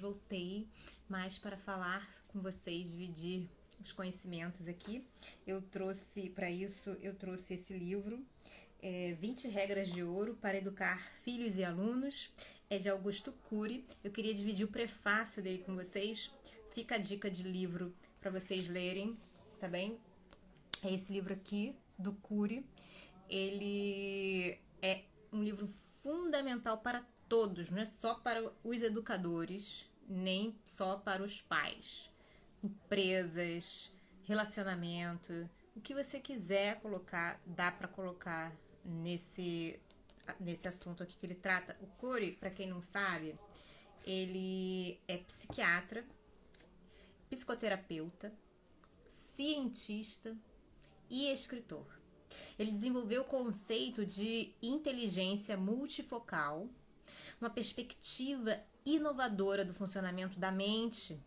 voltei mais para falar com vocês, dividir os conhecimentos aqui. Eu trouxe esse livro, 20 Regras de Ouro para Educar Filhos e Alunos, é de Augusto Cury. Eu queria dividir o prefácio dele com vocês. Fica a dica de livro para vocês lerem, tá bem? É esse livro aqui, do Cury. Ele é um livro fundamental para todos, não é só para os educadores, nem só para os pais. Empresas, relacionamento, o que você quiser colocar, dá para colocar nesse assunto aqui que ele trata. O Cury, para quem não sabe, ele é psiquiatra, psicoterapeuta, cientista e escritor. Ele desenvolveu o conceito de inteligência multifocal, uma perspectiva inovadora do funcionamento da mente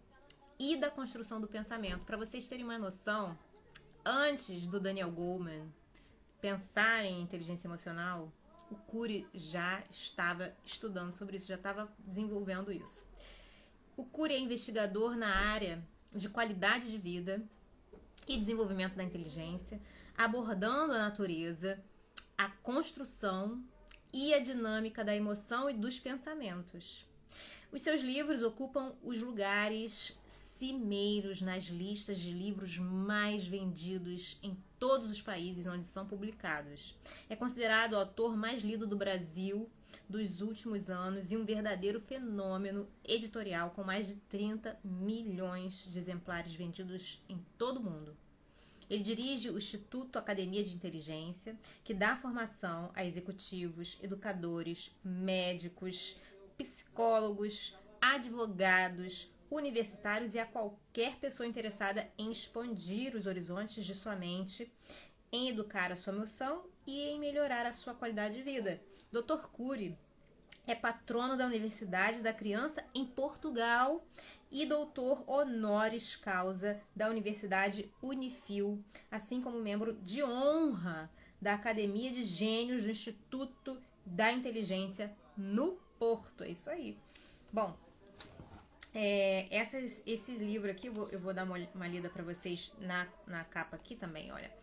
e da construção do pensamento. Para vocês terem uma noção, antes do Daniel Goleman pensar em inteligência emocional, o Cury já estava estudando sobre isso, já estava desenvolvendo isso. O Cury é investigador na área de qualidade de vida e desenvolvimento da inteligência, abordando a natureza, a construção e a dinâmica da emoção e dos pensamentos. Os seus livros ocupam os lugares cimeiros nas listas de livros mais vendidos em todos os países onde são publicados. É considerado o autor mais lido do Brasil dos últimos anos e um verdadeiro fenômeno editorial com mais de 30 milhões de exemplares vendidos em todo o mundo. Ele dirige o Instituto Academia de Inteligência, que dá formação a executivos, educadores, médicos, psicólogos, advogados, universitários e a qualquer pessoa interessada em expandir os horizontes de sua mente, em educar a sua emoção e em melhorar a sua qualidade de vida. Dr. Cury é patrono da Universidade da Criança em Portugal e doutor honoris causa da Universidade Unifil, assim como membro de honra da Academia de Gênios do Instituto da Inteligência no Porto. É isso aí. Bom, esses livros aqui, eu vou dar uma lida para vocês na capa aqui também, olha.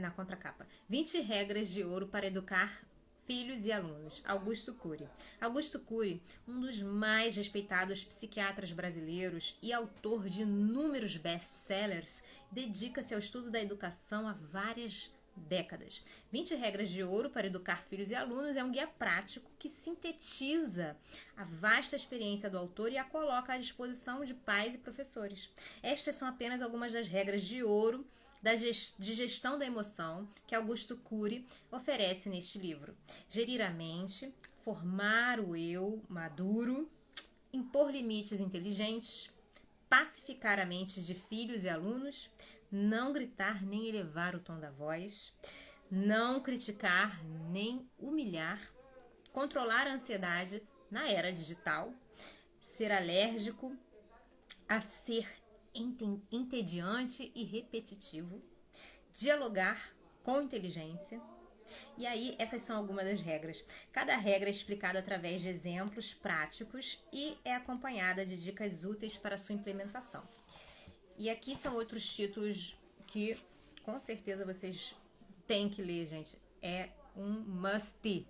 Na contracapa. 20 Regras de Ouro para Educar Filhos e Alunos, Augusto Cury. Augusto Cury, um dos mais respeitados psiquiatras brasileiros e autor de inúmeros best-sellers, dedica-se ao estudo da educação há várias décadas. 20 Regras de Ouro para Educar Filhos e Alunos é um guia prático que sintetiza a vasta experiência do autor e a coloca à disposição de pais e professores. Estas são apenas algumas das regras de ouro de gestão da emoção que Augusto Cury oferece neste livro. Gerir a mente, formar o eu maduro, impor limites inteligentes, pacificar a mente de filhos e alunos, não gritar nem elevar o tom da voz, não criticar nem humilhar, controlar a ansiedade na era digital, ser alérgico a ser entediante e repetitivo, dialogar com inteligência. E aí, essas são algumas das regras. Cada regra é explicada através de exemplos práticos e é acompanhada de dicas úteis para sua implementação. E aqui são outros títulos que com certeza vocês têm que ler, gente. É um must.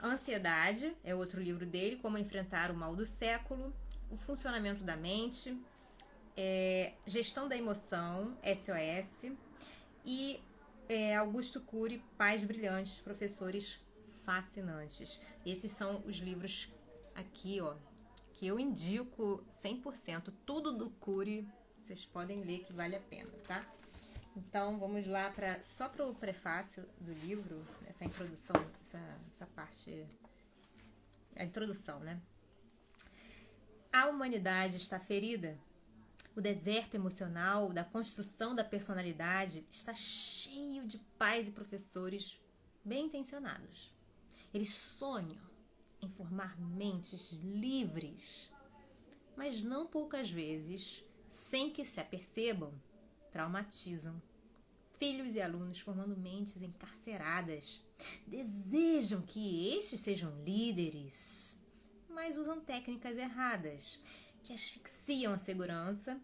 Ansiedade é outro livro dele, Como Enfrentar o Mal do Século, O Funcionamento da Mente, Gestão da Emoção, SOS, e Augusto Cury, Pais Brilhantes, Professores Fascinantes. Esses são os livros aqui, ó, que eu indico 100%. Tudo do Cury, vocês podem ler que vale a pena, tá? Então, vamos lá só para o prefácio do livro, essa introdução, essa parte, a introdução, né? A humanidade está ferida. O deserto emocional da construção da personalidade está cheio de pais e professores bem intencionados. Eles sonham em formar mentes livres, mas não poucas vezes, sem que se apercebam, traumatizam filhos e alunos, formando mentes encarceradas. Desejam que estes sejam líderes, mas usam técnicas erradas, que asfixiam a segurança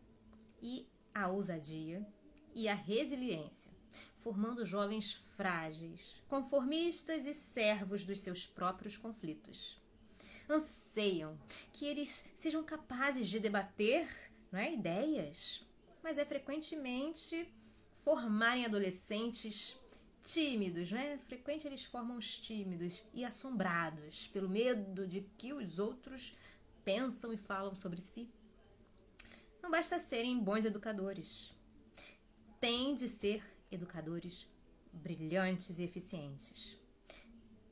e a ousadia e a resiliência, formando jovens frágeis, conformistas e servos dos seus próprios conflitos. Anseiam que eles sejam capazes de debater, ideias, mas é frequentemente formarem adolescentes tímidos, Frequente eles formam os tímidos e assombrados pelo medo de que os outros pensam e falam sobre si. Não basta serem bons educadores. Têm de ser educadores brilhantes e eficientes.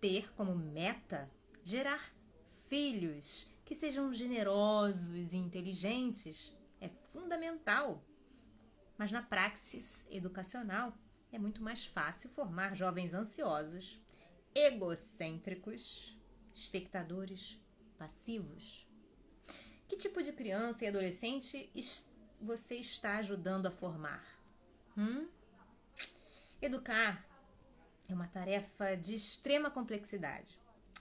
Ter como meta gerar filhos que sejam generosos e inteligentes é fundamental. Mas na praxis educacional é muito mais fácil formar jovens ansiosos, egocêntricos, espectadores passivos. Que tipo de criança e adolescente você está ajudando a formar? Educar é uma tarefa de extrema complexidade,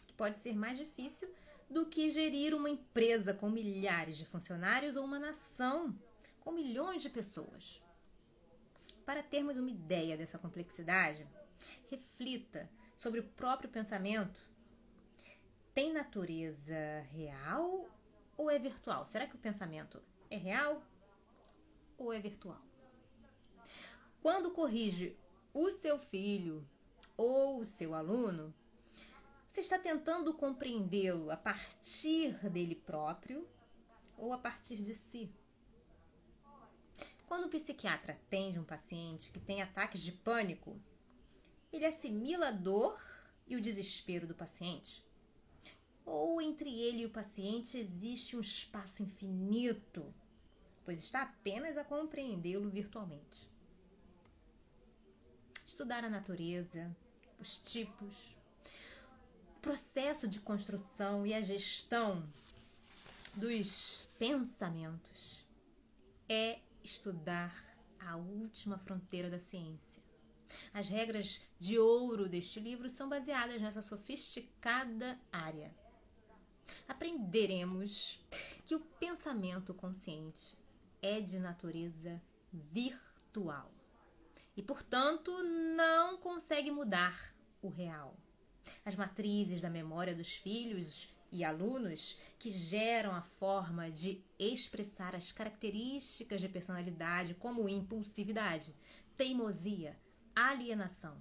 que pode ser mais difícil do que gerir uma empresa com milhares de funcionários ou uma nação com milhões de pessoas. Para termos uma ideia dessa complexidade, reflita sobre o próprio pensamento. Tem natureza real ou é virtual? Será que o pensamento é real ou é virtual? Quando corrige o seu filho ou o seu aluno, você está tentando compreendê-lo a partir dele próprio ou a partir de si? Quando o psiquiatra atende um paciente que tem ataques de pânico, ele assimila a dor e o desespero do paciente? Ou entre ele e o paciente existe um espaço infinito, pois está apenas a compreendê-lo virtualmente? Estudar a natureza, os tipos, o processo de construção e a gestão dos pensamentos é estudar a última fronteira da ciência. As regras de ouro deste livro são baseadas nessa sofisticada área. Aprenderemos que o pensamento consciente é de natureza virtual e, portanto, não consegue mudar o real. As matrizes da memória dos filhos e alunos que geram a forma de expressar as características de personalidade como impulsividade, teimosia, alienação.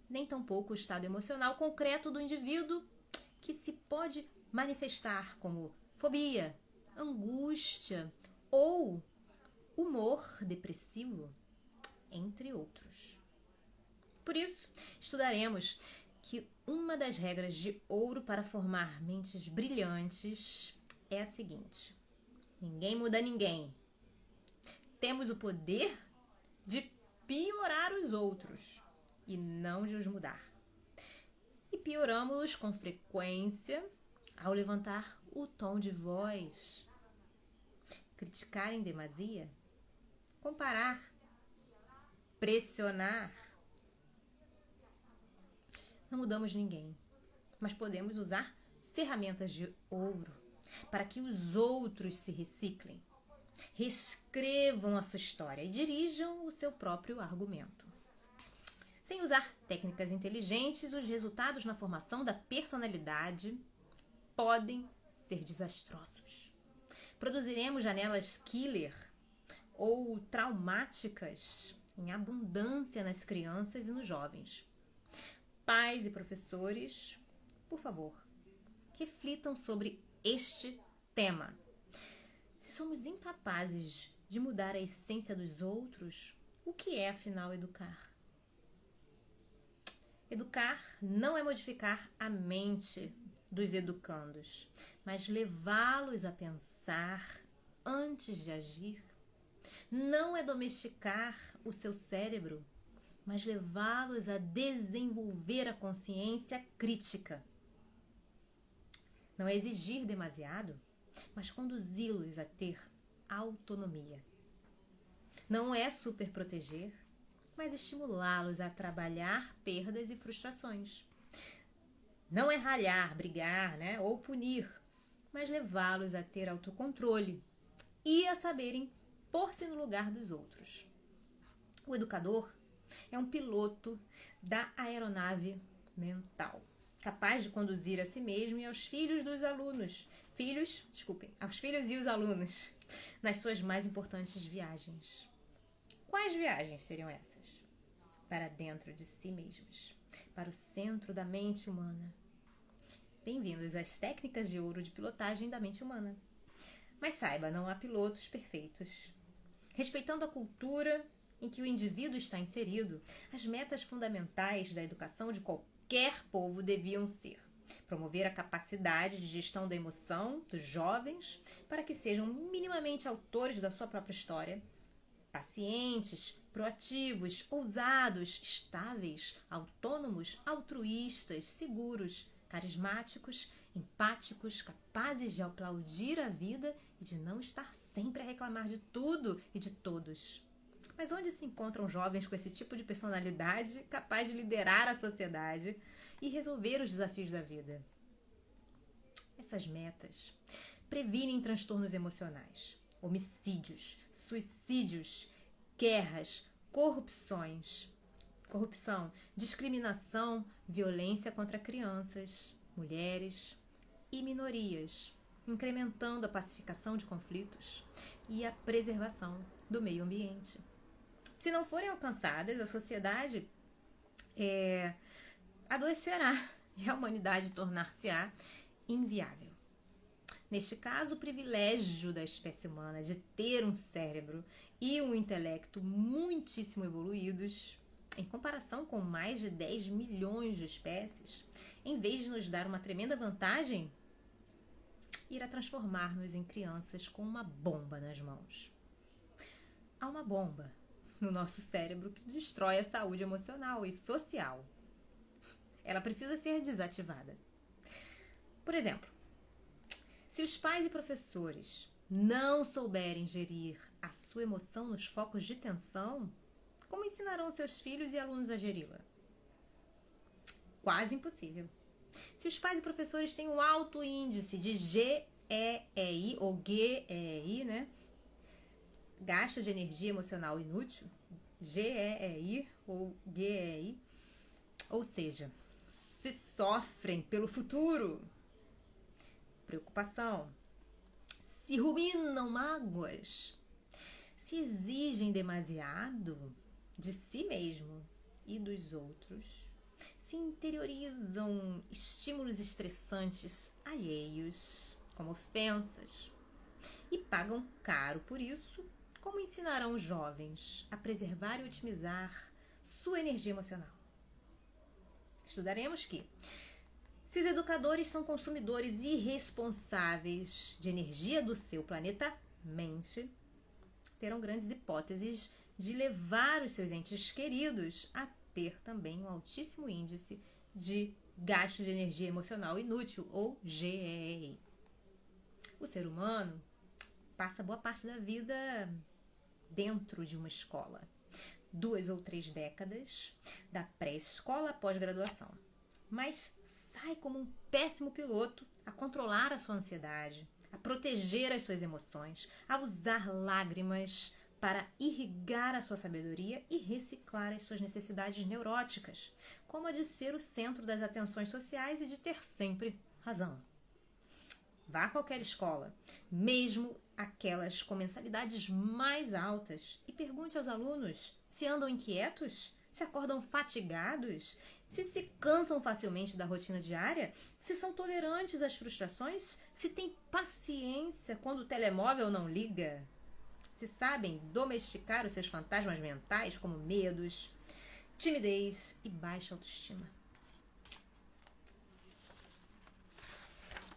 Nem tampouco o estado emocional concreto do indivíduo que se pode manifestar como fobia, angústia ou humor depressivo, entre outros. Por isso, estudaremos que uma das regras de ouro para formar mentes brilhantes é a seguinte: ninguém muda ninguém. Temos o poder de piorar os outros e não de os mudar. E pioramos-los com frequência ao levantar o tom de voz, criticar em demasia, comparar, pressionar. Não mudamos ninguém, mas podemos usar ferramentas de ouro para que os outros se reciclem, reescrevam a sua história e dirijam o seu próprio argumento. Sem usar técnicas inteligentes, os resultados na formação da personalidade podem ser desastrosos. Produziremos janelas killer ou traumáticas em abundância nas crianças e nos jovens. Pais e professores, por favor, reflitam sobre este tema. Se somos incapazes de mudar a essência dos outros, o que é, afinal, educar? Educar não é modificar a mente dos educandos, mas levá-los a pensar antes de agir. Não é domesticar o seu cérebro, mas levá-los a desenvolver a consciência crítica. Não é exigir demasiado, mas conduzi-los a ter autonomia. Não é superproteger, mas estimulá-los a trabalhar perdas e frustrações. Não é ralhar, brigar, né, ou punir, mas levá-los a ter autocontrole e a saberem pôr-se no lugar dos outros. O educador é um piloto da aeronave mental, capaz de conduzir a si mesmo e aos filhos dos alunos, aos filhos e os alunos, nas suas mais importantes viagens. Quais viagens seriam essas? Para dentro de si mesmos, para o centro da mente humana. Bem-vindos às técnicas de ouro de pilotagem da mente humana. Mas saiba, não há pilotos perfeitos. Respeitando a cultura em que o indivíduo está inserido, as metas fundamentais da educação de qualquer povo deviam ser promover a capacidade de gestão da emoção dos jovens para que sejam minimamente autores da sua própria história, pacientes, proativos, ousados, estáveis, autônomos, altruístas, seguros, carismáticos, empáticos, capazes de aplaudir a vida e de não estar sempre a reclamar de tudo e de todos. Mas onde se encontram jovens com esse tipo de personalidade capaz de liderar a sociedade e resolver os desafios da vida? Essas metas previnem transtornos emocionais, homicídios, suicídios, guerras, corrupção, discriminação, violência contra crianças, mulheres e minorias, incrementando a pacificação de conflitos e a preservação do meio ambiente. Se não forem alcançadas, a sociedade adoecerá e a humanidade tornar-se-á inviável. Neste caso, o privilégio da espécie humana de ter um cérebro e um intelecto muitíssimo evoluídos, em comparação com mais de 10 milhões de espécies, em vez de nos dar uma tremenda vantagem, irá transformar-nos em crianças com uma bomba nas mãos. Há uma bomba no nosso cérebro que destrói a saúde emocional e social. Ela precisa ser desativada. Por exemplo, se os pais e professores não souberem gerir a sua emoção nos focos de tensão, como ensinarão seus filhos e alunos a geri-la? Quase impossível. Se os pais e professores têm um alto índice de GEEI ou GEI, né? Gasto de energia emocional inútil, GEEI ou GEI, ou seja, se sofrem pelo futuro, preocupação, se ruminam mágoas, se exigem demasiado de si mesmo e dos outros, se interiorizam estímulos estressantes alheios, como ofensas, e pagam caro por isso, como ensinarão os jovens a preservar e otimizar sua energia emocional? Estudaremos que, se os educadores são consumidores irresponsáveis de energia do seu planeta mente, terão grandes hipóteses de levar os seus entes queridos a ter também um altíssimo índice de gasto de energia emocional inútil, ou GEI. O ser humano passa boa parte da vida dentro de uma escola. 2 ou 3 décadas, da pré-escola à pós-graduação. Mas sai como um péssimo piloto a controlar a sua ansiedade, a proteger as suas emoções, a usar lágrimas para irrigar a sua sabedoria e reciclar as suas necessidades neuróticas, como a de ser o centro das atenções sociais e de ter sempre razão. Vá a qualquer escola, mesmo aquelas com mensalidades mais altas, e pergunte aos alunos se andam inquietos, se acordam fatigados, se cansam facilmente da rotina diária, se são tolerantes às frustrações, se têm paciência quando o telemóvel não liga, se sabem domesticar os seus fantasmas mentais, como medos, timidez e baixa autoestima.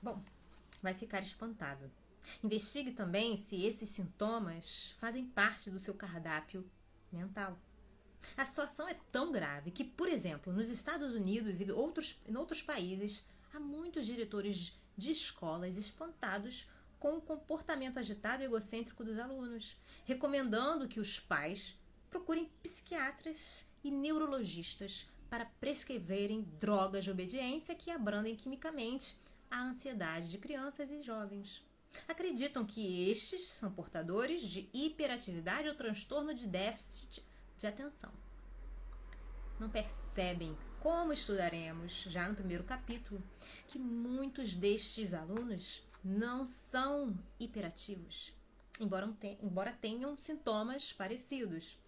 Bom, vai ficar espantado. Investigue também se esses sintomas fazem parte do seu cardápio mental. A situação é tão grave que, por exemplo, nos Estados Unidos e em outros países, há muitos diretores de escolas espantados com o comportamento agitado e egocêntrico dos alunos, recomendando que os pais procurem psiquiatras e neurologistas para prescreverem drogas de obediência que abrandem quimicamente a ansiedade de crianças e jovens. Acreditam que estes são portadores de hiperatividade ou transtorno de déficit de atenção. Não percebem, como estudaremos já no primeiro capítulo, que muitos destes alunos não são hiperativos, embora tenham sintomas parecidos,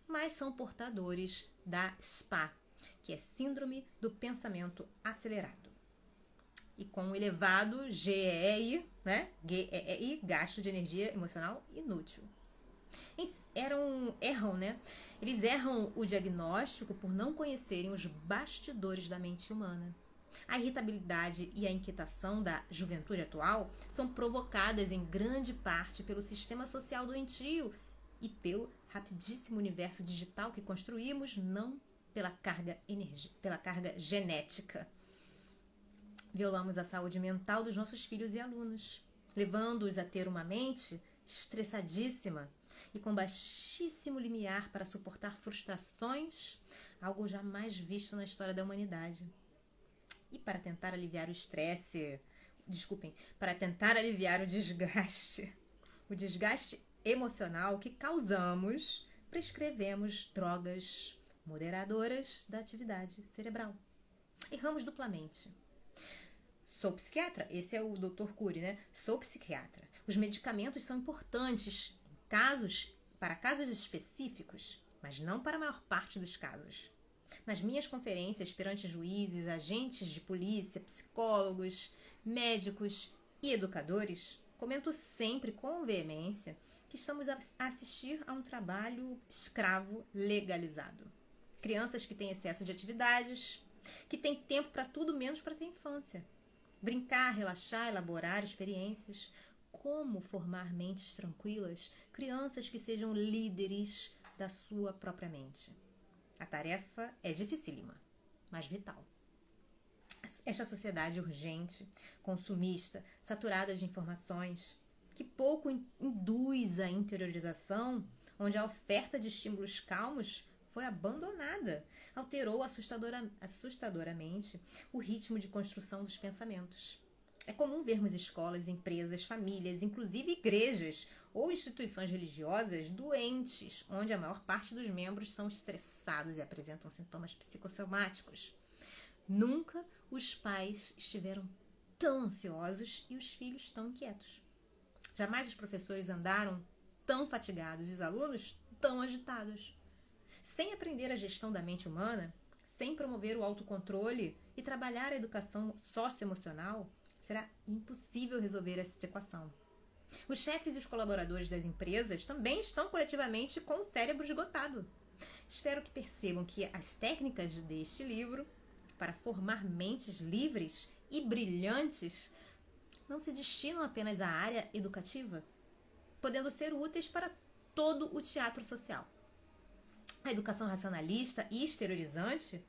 mas são portadores da SPA, que é Síndrome do Pensamento Acelerado, e com um elevado GEI, gasto de energia emocional inútil. Eles erram o diagnóstico por não conhecerem os bastidores da mente humana. A irritabilidade e a inquietação da juventude atual são provocadas em grande parte pelo sistema social doentio e pelo rapidíssimo universo digital que construímos, não pela carga genética. Violamos a saúde mental dos nossos filhos e alunos, levando-os a ter uma mente estressadíssima e com baixíssimo limiar para suportar frustrações, algo jamais visto na história da humanidade. E para tentar aliviar o desgaste emocional que causamos, prescrevemos drogas moderadoras da atividade cerebral. Erramos duplamente. Sou psiquiatra, esse é o Dr. Cury, né? Sou psiquiatra. Os medicamentos são importantes para casos específicos, mas não para a maior parte dos casos. Nas minhas conferências perante juízes, agentes de polícia, psicólogos, médicos e educadores, comento sempre com veemência que estamos a assistir a um trabalho escravo legalizado. Crianças que têm excesso de atividades, que têm tempo para tudo menos para ter infância. Brincar, relaxar, elaborar experiências. Como formar mentes tranquilas, crianças que sejam líderes da sua própria mente. A tarefa é dificílima, mas vital. Esta sociedade urgente, consumista, saturada de informações, que pouco induz a interiorização, onde a oferta de estímulos calmos foi abandonada, alterou assustadoramente o ritmo de construção dos pensamentos. É comum vermos escolas, empresas, famílias, inclusive igrejas ou instituições religiosas doentes, onde a maior parte dos membros são estressados e apresentam sintomas psicossomáticos. Nunca os pais estiveram tão ansiosos e os filhos tão inquietos. Jamais os professores andaram tão fatigados e os alunos tão agitados. Sem aprender a gestão da mente humana, sem promover o autocontrole e trabalhar a educação socioemocional, será impossível resolver essa equação. Os chefes e os colaboradores das empresas também estão coletivamente com o cérebro esgotado. Espero que percebam que as técnicas deste livro para formar mentes livres e brilhantes não se destinam apenas à área educativa, podendo ser úteis para todo o teatro social. A educação racionalista e exteriorizante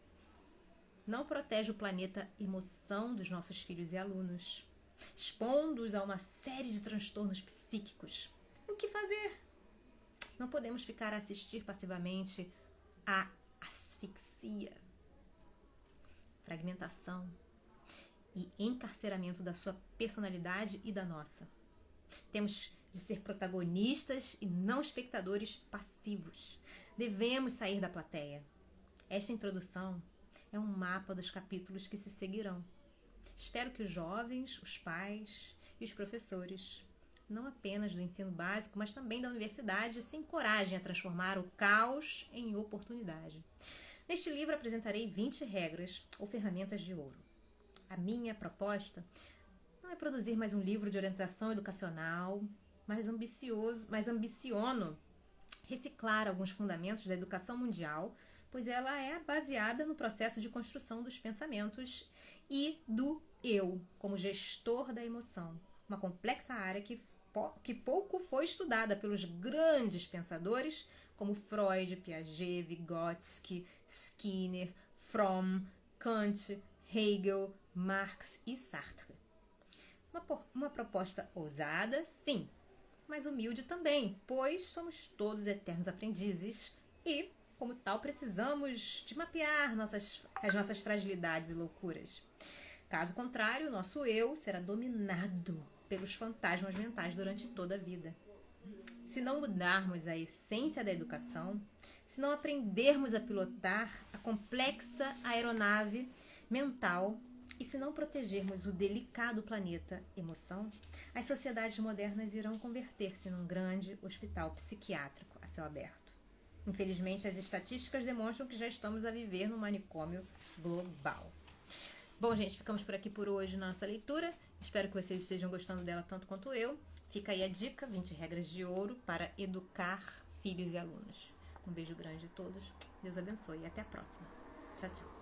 não protege o planeta emoção dos nossos filhos e alunos, expondo-os a uma série de transtornos psíquicos. O que fazer? Não podemos ficar a assistir passivamente à asfixia, fragmentação e encarceramento da sua personalidade e da nossa. Temos de ser protagonistas e não espectadores passivos. Devemos sair da plateia. Esta introdução é um mapa dos capítulos que se seguirão. Espero que os jovens, os pais e os professores, não apenas do ensino básico, mas também da universidade, se encorajem a transformar o caos em oportunidade. Neste livro apresentarei 20 regras ou ferramentas de ouro. A minha proposta não é produzir mais um livro de orientação educacional, mas ambiciono reciclar alguns fundamentos da educação mundial, pois ela é baseada no processo de construção dos pensamentos e do eu, como gestor da emoção, uma complexa área que pouco foi estudada pelos grandes pensadores como Freud, Piaget, Vygotsky, Skinner, Fromm, Kant, Hegel, Marx e Sartre. Uma proposta ousada, sim, mas humilde também, pois somos todos eternos aprendizes e Como tal, precisamos de mapear as nossas fragilidades e loucuras. Caso contrário, nosso eu será dominado pelos fantasmas mentais durante toda a vida. Se não mudarmos a essência da educação, se não aprendermos a pilotar a complexa aeronave mental e se não protegermos o delicado planeta emoção, as sociedades modernas irão converter-se num grande hospital psiquiátrico a céu aberto. Infelizmente, as estatísticas demonstram que já estamos a viver num manicômio global. Bom, gente, ficamos por aqui por hoje na nossa leitura. Espero que vocês estejam gostando dela tanto quanto eu. Fica aí a dica, 20 regras de ouro para educar filhos e alunos. Um beijo grande a todos. Deus abençoe e até a próxima. Tchau, tchau.